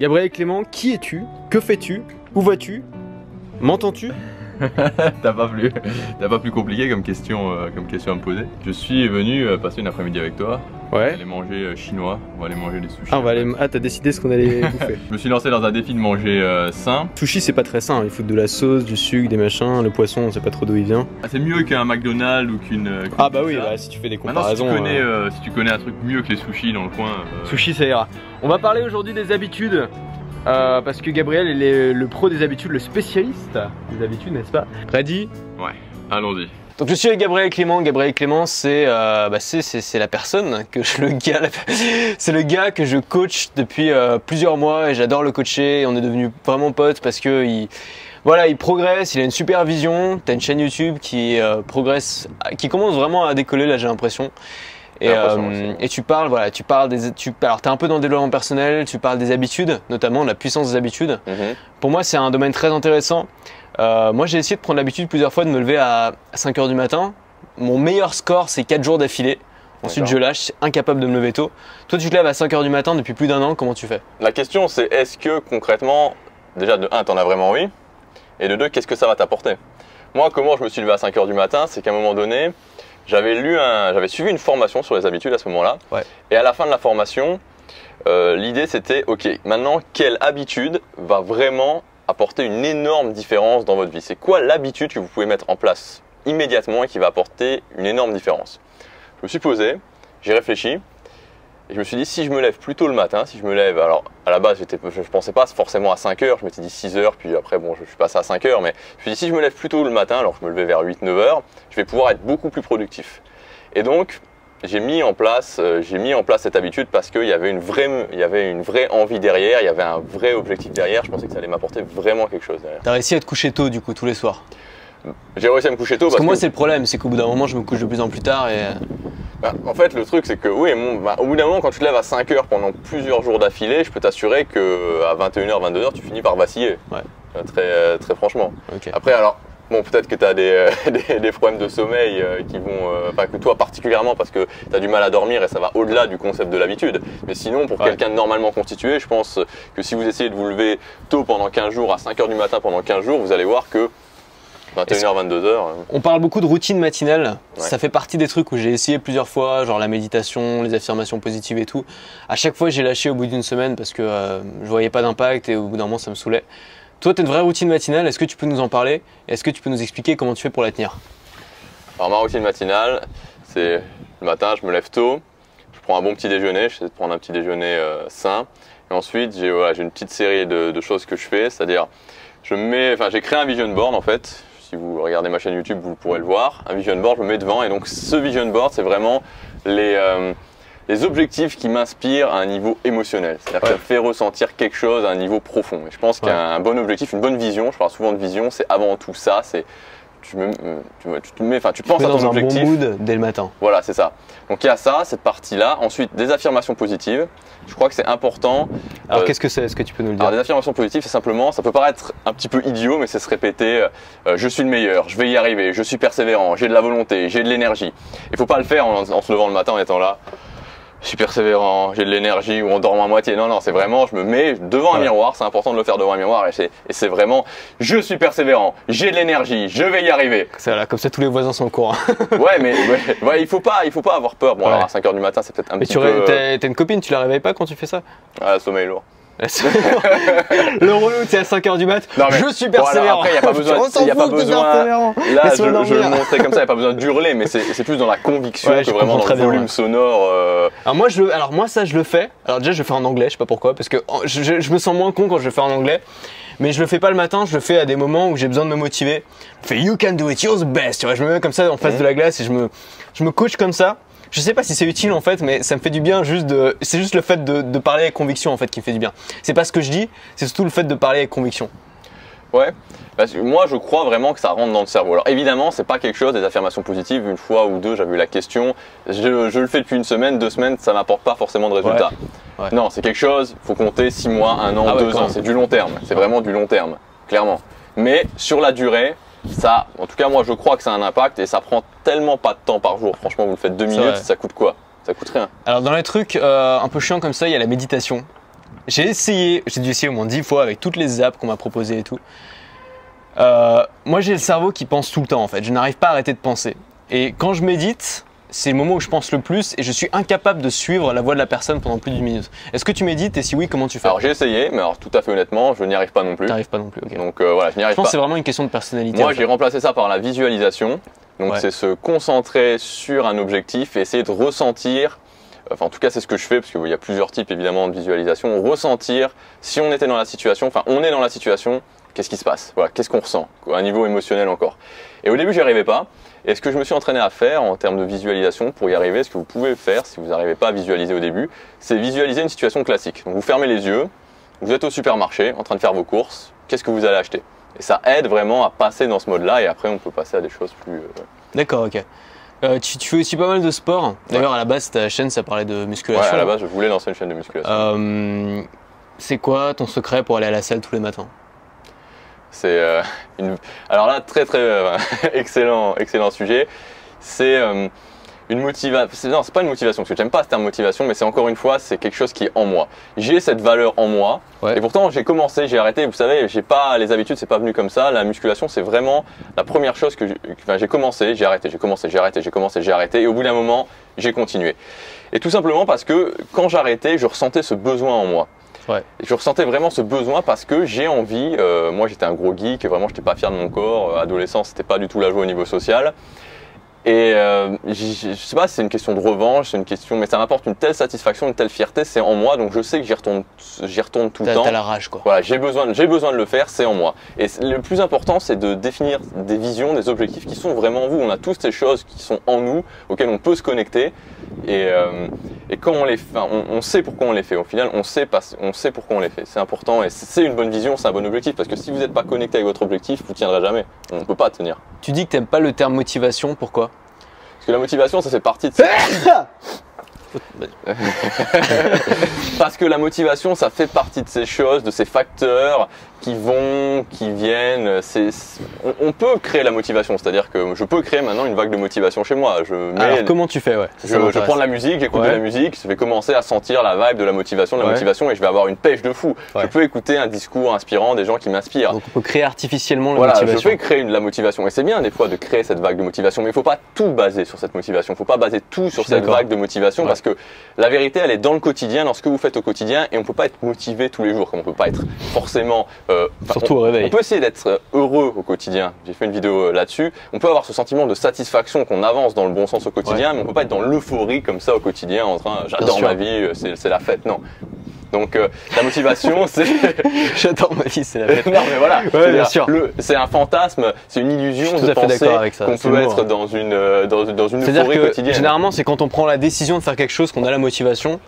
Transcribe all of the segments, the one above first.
Gabriel Clément, qui es-tu? Que fais-tu? Où vas-tu? M'entends-tu? T'as pas plus compliqué comme question à me poser. Je suis venu passer une après-midi avec toi. Ouais. On va aller manger chinois, on va aller manger des sushis. Ah, t'as décidé ce qu'on allait bouffer. Je me suis lancé dans un défi de manger sain. Sushi, c'est pas très sain, il faut de la sauce, du sucre, des machins, le poisson, on sait pas trop d'où il vient. C'est mieux qu'un McDonald's ou qu'une. Ah bah oui, bah, si tu fais des comparaisons. Maintenant, si tu connais un truc mieux que les sushis dans le coin. Sushi, ça ira. On va parler aujourd'hui des habitudes. Parce que Gabriel il est le pro des habitudes, le spécialiste des habitudes, n'est-ce pas? Ready? Ouais, allons-y. Donc je suis avec Gabriel Clément. Gabriel Clément, c'est la personne que c'est le gars que je coach depuis plusieurs mois et j'adore le coacher. On est devenus vraiment potes parce que il progresse, il a une super vision. T'as une chaîne YouTube qui progresse, qui commence vraiment à décoller là, j'ai l'impression. Et tu parles, alors t'es un peu dans le développement personnel, tu parles des habitudes, notamment de la puissance des habitudes. Pour moi, c'est un domaine très intéressant. Moi, j'ai essayé de prendre l'habitude plusieurs fois de me lever à 5 h du matin. Mon meilleur score, c'est 4 jours d'affilée. Ensuite, je lâche, je suis incapable de me lever tôt. Toi, tu te lèves à 5 h du matin depuis plus d'1 an, comment tu fais? La question, c'est est-ce que concrètement, déjà de 1, t'en as vraiment envie? Et de 2, qu'est-ce que ça va t'apporter? Moi, comment je me suis levé à 5 h du matin, c'est qu'à un moment donné, j'avais suivi une formation sur les habitudes à ce moment-là. Ouais. Et à la fin de la formation, l'idée c'était, ok, maintenant quelle habitude va vraiment apporter une énorme différence dans votre vie? C'est quoi l'habitude que vous pouvez mettre en place immédiatement et qui va apporter une énorme différence? Je me suis posé, j'ai réfléchi et je me suis dit si je me lève plus tôt le matin, si je me lève, alors à la base je ne pensais pas forcément à 5 h, je m'étais dit 6 h, puis après bon je suis passé à 5 h, mais je me suis dit si je me lève plus tôt le matin, alors je me levais vers 8-9 h, je vais pouvoir être beaucoup plus productif. Et donc j'ai mis en place cette habitude parce qu'il y avait une vraie envie derrière, il y avait un vrai objectif derrière, je pensais que ça allait m'apporter vraiment quelque chose derrière. T'as réussi à te coucher tôt du coup tous les soirs? J'ai réussi à me coucher tôt parce que moi c'est le problème, c'est qu'au bout d'un moment je me couche de plus en plus tard et… en fait le truc c'est que oui, au bout d'un moment quand tu te lèves à 5 h pendant plusieurs jours d'affilée, je peux t'assurer qu'à 21 h, 22 h tu finis par vaciller. Ouais. Très franchement. Okay. Après alors, bon peut-être que tu as des problèmes de sommeil qui vont… que toi particulièrement parce que tu as du mal à dormir et ça va au-delà du concept de l'habitude. Mais sinon pour quelqu'un de normalement constitué, je pense que si vous essayez de vous lever tôt pendant 15 jours, à 5 h du matin pendant 15 jours, vous allez voir que 21 h, 22 h. On parle beaucoup de routine matinale. Ouais. Ça fait partie des trucs où j'ai essayé plusieurs fois, genre la méditation, les affirmations positives et tout. À chaque fois, j'ai lâché au bout d'une semaine parce que je voyais pas d'impact et au bout d'un moment, ça me saoulait. Toi, tu as une vraie routine matinale. Est-ce que tu peux nous en parler? Est-ce que tu peux nous expliquer comment tu fais pour la tenir? Alors, ma routine matinale, c'est le matin, je me lève tôt, je prends un bon petit déjeuner, j'essaie de prendre un petit déjeuner sain. Et ensuite, j'ai une petite série de choses que je fais, c'est-à-dire, j'ai créé un vision board en fait. Si vous regardez ma chaîne YouTube, vous pourrez le voir. Un vision board, je me mets devant et donc ce vision board, c'est vraiment les objectifs qui m'inspirent à un niveau émotionnel. C'est-à-dire que ça me fait ressentir quelque chose à un niveau profond. Et je pense qu'un bon objectif, une bonne vision, je parle souvent de vision, c'est avant tout ça. C'est tu penses à ton objectif. Un bon mood dès le matin. Voilà, c'est ça. Donc il y a ça, cette partie-là. Ensuite, des affirmations positives. Je crois que c'est important. Alors qu'est-ce que c'est? Est-ce que tu peux nous le dire? Alors, des affirmations positives, c'est simplement, ça peut paraître un petit peu idiot, mais c'est se répéter je suis le meilleur, je vais y arriver, je suis persévérant, j'ai de la volonté, j'ai de l'énergie. Il ne faut pas le faire en se levant le matin en étant là. Je suis persévérant, j'ai de l'énergie ou en dormant à moitié. Non, c'est vraiment, je me mets devant un miroir, c'est important de le faire devant un miroir et c'est vraiment, je suis persévérant, j'ai de l'énergie, je vais y arriver. Là, comme ça tous les voisins sont au courant. Ouais, il faut pas avoir peur. Bon, alors à 5 h du matin, c'est peut-être un petit peu… Mais t'as une copine, tu la réveilles pas quand tu fais ça? Ah, le sommeil lourd. Le relou, tu es à 5 h du mat. Je suis persévérant. Après, il n'y a pas besoin. Là, je le montrais comme ça, il n'y a pas besoin d'hurler, mais c'est plus dans la conviction que vraiment dans le volume sonore. Alors moi, ça, je le fais. Alors déjà, je le fais en anglais, je sais pas pourquoi, parce que je me sens moins con quand je le fais en anglais. Mais je le fais pas le matin, je le fais à des moments où j'ai besoin de me motiver. Je fais You can do it, you're the best. Tu vois, je me mets comme ça en face de la glace et je me coach comme ça. Je sais pas si c'est utile en fait, mais ça me fait du bien c'est juste le fait de parler avec conviction en fait qui me fait du bien. C'est pas ce que je dis, c'est surtout le fait de parler avec conviction. Ouais, parce que moi je crois vraiment que ça rentre dans le cerveau. Alors évidemment, c'est pas quelque chose, des affirmations positives, une fois ou deux, j'avais eu la question. Je le fais depuis une semaine, 2 semaines, ça m'apporte pas forcément de résultats. Ouais. Non, c'est quelque chose, faut compter 6 mois, 1 an, 2 ans, c'est du long terme. C'est vraiment du long terme, clairement. Mais sur la durée, ça, en tout cas moi je crois que ça a un impact et ça prend tellement pas de temps par jour. Franchement, vous le faites 2 minutes, ça coûte quoi? Ça coûte rien. Alors dans les trucs un peu chiants comme ça, il y a la méditation. j'ai dû essayer au moins 10 fois avec toutes les apps qu'on m'a proposées et tout. Moi j'ai le cerveau qui pense tout le temps en fait, je n'arrive pas à arrêter de penser. Et quand je médite, c'est le moment où je pense le plus et je suis incapable de suivre la voix de la personne pendant plus d'une minute. Est-ce que tu médites et si oui, comment tu fais? Alors j'ai essayé, mais alors tout à fait honnêtement, je n'y arrive pas non plus. T'arrives pas non plus, ok. Donc voilà, je n'y arrive Je pense pas. que c'est vraiment une question de personnalité. Moi en fait. j'ai remplacé ça par la visualisation. Donc Ouais. c'est se concentrer sur un objectif et essayer de ressentir, enfin en tout cas c'est ce que je fais parce qu'il y a plusieurs types évidemment de visualisation, ressentir si on était dans la situation, enfin on est dans la situation, qu'est-ce qui se passe, voilà, qu'est-ce qu'on ressent, à un niveau émotionnel encore. Et au début j'y arrivais pas. Et ce que je me suis entraîné à faire en termes de visualisation pour y arriver, ce que vous pouvez faire si vous n'arrivez pas à visualiser au début, c'est visualiser une situation classique. Donc vous fermez les yeux, vous êtes au supermarché en train de faire vos courses, qu'est-ce que vous allez acheter? Et ça aide vraiment à passer dans ce mode-là et après on peut passer à des choses plus... D'accord, ok. Tu fais aussi pas mal de sport. D'ailleurs, à la base, ta chaîne, ça parlait de musculation. Ouais, à la base, je voulais lancer une chaîne de musculation. C'est quoi ton secret pour aller à la salle tous les matins? C'est alors là, très excellent sujet. C'est une motivation. Non, c'est pas une motivation, parce que j'aime pas ce terme motivation, mais c'est encore une fois, c'est quelque chose qui est en moi. J'ai cette valeur en moi. Ouais. Et pourtant, j'ai commencé, j'ai arrêté. Vous savez, j'ai pas les habitudes, c'est pas venu comme ça. La musculation, c'est vraiment la première chose que j'ai commencé, j'ai arrêté, j'ai commencé, j'ai arrêté, j'ai commencé, j'ai arrêté. Et au bout d'un moment, j'ai continué. Et tout simplement parce que quand j'arrêtais, je ressentais ce besoin en moi. Ouais. Et je ressentais vraiment ce besoin parce que j'ai envie, moi j'étais un gros geek, vraiment j'étais pas fier de mon corps, adolescent c'était pas du tout la joie au niveau social. Et je sais pas si c'est une question de revanche, c'est une question, mais ça m'apporte une telle satisfaction, une telle fierté, c'est en moi, donc je sais que j'y retourne tout le temps. T'as la rage quoi. Voilà, j'ai besoin de le faire, c'est en moi. Et le plus important, c'est de définir des visions, des objectifs qui sont vraiment en vous. On a tous ces choses qui sont en nous, auxquelles on peut se connecter. Et quand on les fait, on sait pourquoi on les fait. Au final, on sait pourquoi on les fait. C'est important et c'est une bonne vision, c'est un bon objectif. Parce que si vous n'êtes pas connecté avec votre objectif, vous ne tiendrez jamais. On ne peut pas tenir. Tu dis que t'aimes pas le terme motivation, pourquoi? Parce que la motivation, ça fait partie de Parce que la motivation, ça fait partie de ces choses, de ces facteurs qui vont, qui viennent. On peut créer la motivation, c'est-à-dire que je peux créer maintenant une vague de motivation chez moi. Alors comment tu fais? Ouais, je prends de la musique, j'écoute de la musique, je vais commencer à sentir la vibe de la motivation, et je vais avoir une pêche de fou. Ouais. Je peux écouter un discours inspirant, des gens qui m'inspirent. Donc on peut créer artificiellement la Voilà, motivation. je peux créer la motivation et c'est bien des fois de créer cette vague de motivation, mais il faut pas tout baser sur cette motivation. Il faut pas baser tout sur cette vague de motivation parce que la vérité, elle est dans le quotidien, dans ce que vous faites au quotidien, et on peut pas être motivé tous les jours, comme on peut pas être forcément. Surtout au réveil. On peut essayer d'être heureux au quotidien. J'ai fait une vidéo là-dessus. On peut avoir ce sentiment de satisfaction qu'on avance dans le bon sens au quotidien, mais on peut pas être dans l'euphorie comme ça au quotidien, en train, j'adore ma vie, c'est la fête. Non. Donc la motivation, c'est. J'adore ma vie, c'est la fête. Non mais voilà, Ouais, bien sûr. c'est un fantasme, c'est une illusion de penser qu'on peut être dans une euphorie quotidienne. Généralement, c'est quand on prend la décision de faire quelque chose qu'on a la motivation.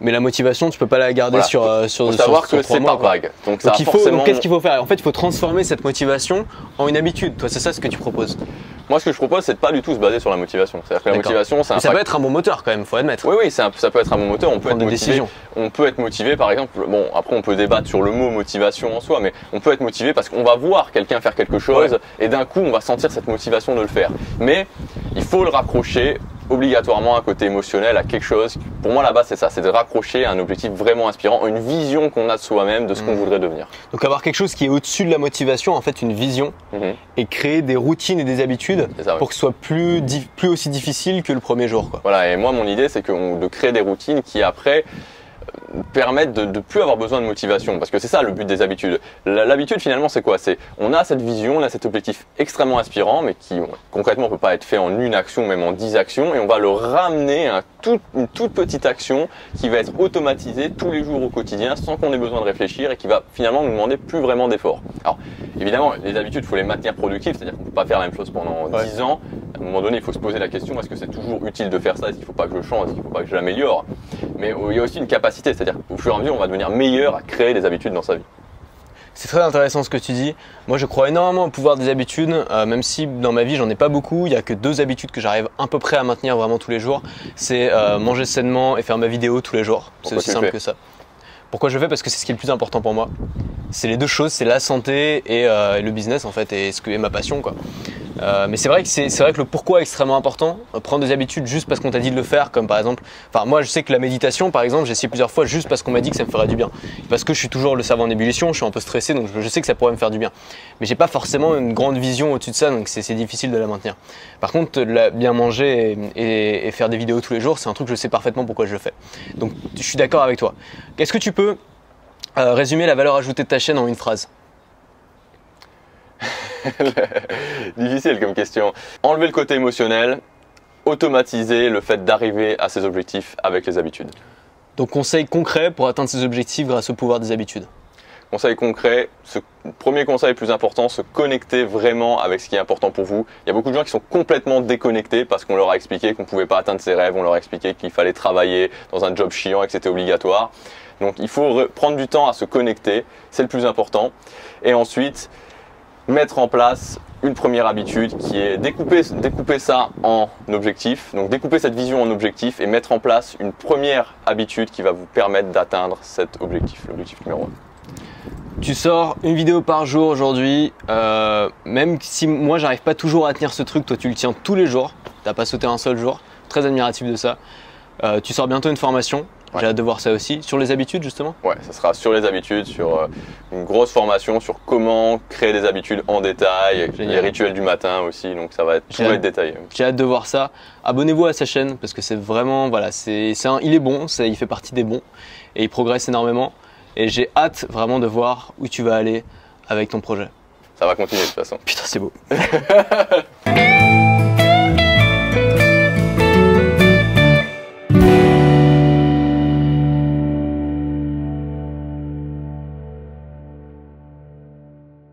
Mais la motivation, tu peux pas la garder sur faut savoir que c'est par vague. Donc qu'est-ce qu'il faut faire? En fait, il faut transformer cette motivation en une habitude. Toi, c'est ça ce que tu proposes? Moi, ce que je propose, c'est de pas du tout se baser sur la motivation. C'est-à-dire que la motivation, c'est ça peut être un bon moteur quand même, faut admettre. Oui, ça peut être un bon moteur. On peut être motivé. Décisions. On peut être motivé, par exemple. Bon, après, on peut débattre sur le mot motivation en soi, mais on peut être motivé parce qu'on va voir quelqu'un faire quelque chose et d'un coup, on va sentir cette motivation de le faire. Mais il faut le raccrocher obligatoirement à un côté émotionnel, à quelque chose. Pour moi, là-bas, c'est ça, c'est de raccrocher à un objectif vraiment inspirant, une vision qu'on a de soi-même, de ce qu'on voudrait devenir. Donc avoir quelque chose qui est au-dessus de la motivation, en fait, une vision, et créer des routines et des habitudes pour que ce soit plus aussi difficile que le premier jour, quoi. Voilà, et moi, mon idée, c'est de créer des routines qui, après, permettent de ne plus avoir besoin de motivation, parce que c'est ça le but des habitudes. L'habitude finalement c'est quoi? C'est on a cette vision, on a cet objectif extrêmement inspirant, mais qui concrètement peut pas être fait en une action, même en 10 actions, et on va le ramener à une toute petite action qui va être automatisée tous les jours au quotidien sans qu'on ait besoin de réfléchir et qui va finalement nous demander plus vraiment d'efforts. Alors évidemment les habitudes il faut les maintenir productives, c'est-à-dire qu'on peut pas faire la même chose pendant 10 ans. À un moment donné il faut se poser la question, est-ce que c'est toujours utile de faire ça? Est-ce qu'il faut pas que je change? Est-ce qu'il faut pas que je l'améliore? Mais il y a aussi une capacité, c'est-à-dire qu'au fur et à mesure, on va devenir meilleur à créer des habitudes dans sa vie. C'est très intéressant ce que tu dis. Moi, je crois énormément au pouvoir des habitudes, même si dans ma vie, j'en ai pas beaucoup. Il y a que 2 habitudes que j'arrive à peu près à maintenir vraiment tous les jours. C'est manger sainement et faire ma vidéo tous les jours. C'est aussi simple que ça. Pourquoi je le fais? Parce que c'est ce qui est le plus important pour moi. C'est les deux choses, c'est la santé et le business en fait, et ma passion, quoi. Mais c'est vrai que le pourquoi est extrêmement important. Prendre des habitudes juste parce qu'on t'a dit de le faire, comme par exemple, enfin moi je sais que la méditation par exemple, j'ai essayé plusieurs fois juste parce qu'on m'a dit que ça me ferait du bien. Parce que je suis toujours le cerveau en ébullition, je suis un peu stressé, donc je sais que ça pourrait me faire du bien. Mais j'ai pas forcément une grande vision au-dessus de ça, donc c'est difficile de la maintenir. Par contre, bien manger et faire des vidéos tous les jours, c'est un truc que je sais parfaitement pourquoi je le fais. Donc je suis d'accord avec toi. Est-ce que tu peux résumer la valeur ajoutée de ta chaîne en une phrase? Difficile comme question. Enlever le côté émotionnel, automatiser le fait d'arriver à ses objectifs avec les habitudes. Donc conseil concret pour atteindre ses objectifs grâce au pouvoir des habitudes. Conseil concret, premier conseil plus important, se connecter vraiment avec ce qui est important pour vous. Il y a beaucoup de gens qui sont complètement déconnectés parce qu'on leur a expliqué qu'on ne pouvait pas atteindre ses rêves, on leur a expliqué qu'il fallait travailler dans un job chiant et que c'était obligatoire. Donc il faut prendre du temps à se connecter, c'est le plus important. Et ensuite, mettre en place une première habitude qui est découper ça en objectifs, donc découper cette vision en objectifs et mettre en place une première habitude qui va vous permettre d'atteindre cet objectif, l'objectif numéro 1. Tu sors une vidéo par jour aujourd'hui, même si moi j'arrive pas toujours à tenir ce truc, toi tu le tiens tous les jours, t'as pas sauté un seul jour, très admiratif de ça. Tu sors bientôt une formation. Ouais. J'ai hâte de voir ça aussi. Sur les habitudes justement? Ouais, ça sera sur les habitudes, sur une grosse formation sur comment créer des habitudes en détail, les rituels du matin aussi, donc ça va être, tout va être détaillé. J'ai hâte de voir ça. Abonnez-vous à sa chaîne parce que c'est vraiment, voilà, il est bon, il fait partie des bons et il progresse énormément. Et j'ai hâte vraiment de voir où tu vas aller avec ton projet. Ça va continuer de toute façon. Putain, c'est beau.